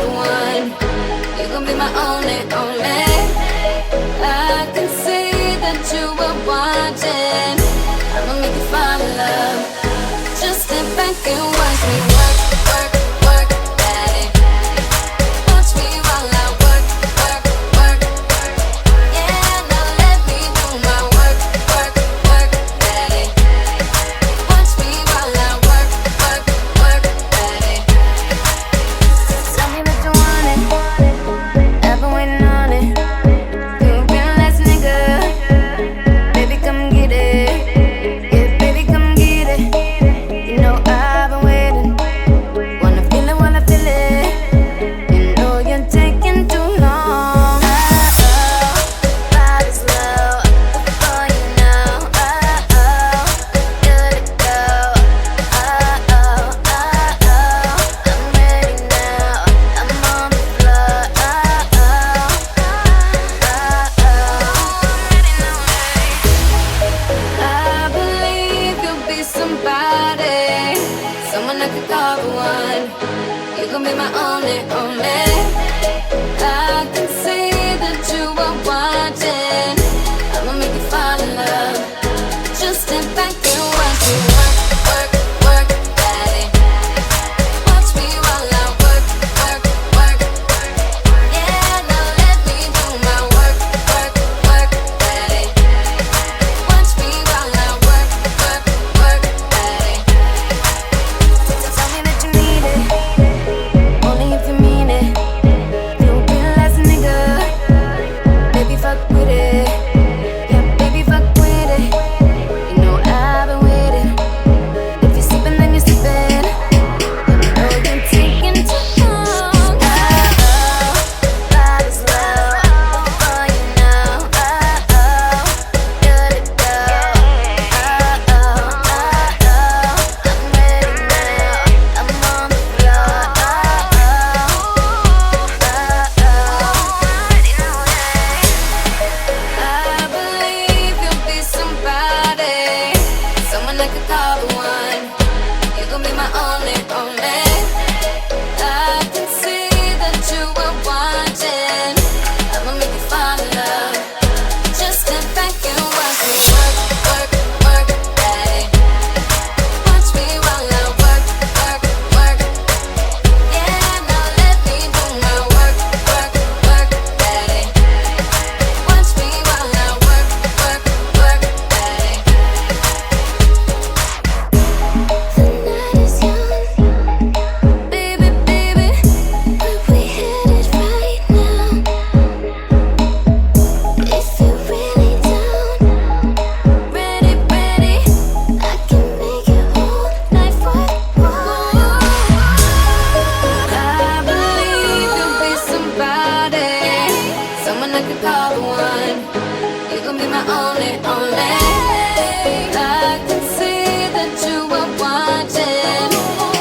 the one. You gon' be my only, only. I can see that you were watching. I'ma make you fall in love. Just sit back and watch me work, work, work, daddy. Watch me while I work, work, work. Yeah, now let me do my work, work, work, daddy. Watch me while I work, work, work, daddy. Tell me that you want it. I've been waiting on it. You a real ass nigga. Baby, come get it. Yeah, baby, come get it. You know I've been waiting. Wanna feel it while I feel it. You know you're taking too long. Body's low before you know. Good to go. I'm ready now. I'm on the floor. I believe you'll be somebody, someone I could call the one. You gon' be my only, only. I can see that you are watching. I'ma make you fall in love. Just sit back and watch me work, work, work, daddy. Watch me while I work, work, work. Yeah, now let me do my work, work, work, daddy. Watch me while I work, work, work, daddy. Tell me that you need it, only if you mean it. You a real ass nigga, baby, fuck with it. Yeah, baby, fuck with it. You know I've been waiting. If you're sleeping, then you're sleeping. You know you're taking too long. Body's low before you know. Good to go. I'm ready now. I'm on the floor. I believe you'll be somebody, someone I could call the one. You gon' be my only, only. I can see that you were watching. I'ma make you fall in love. Just sit back and watch me work, work, work, daddy. Watch me while I work, work, work. Yeah, now let me do my work, work, work, daddy. Watch me while I work, work, work, daddy. The night is young, baby, baby. Where we headed right now? If you're really down, ready, ready, I can make your whole life worthwhile. I believe you'll be somebody, someone I could call the one. You gon' be my only, only. I can see that you are watching.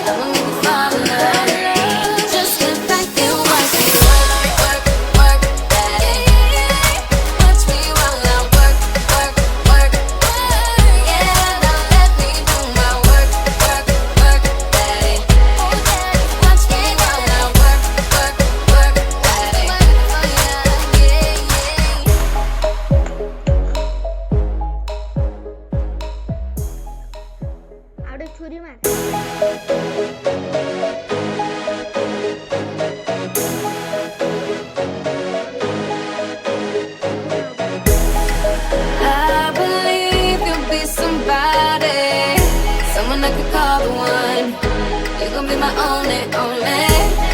I'ma make you fall in love. Just sit back and watch me work, work, work, daddy. Watch me while I work, work, work. Yeah, now let me do my work, work, work, daddy. Watch me while I work, work, work, daddy. आवडे छुरी मार I believe you'll be somebody, someone I could call the one. You gon' be my only, only.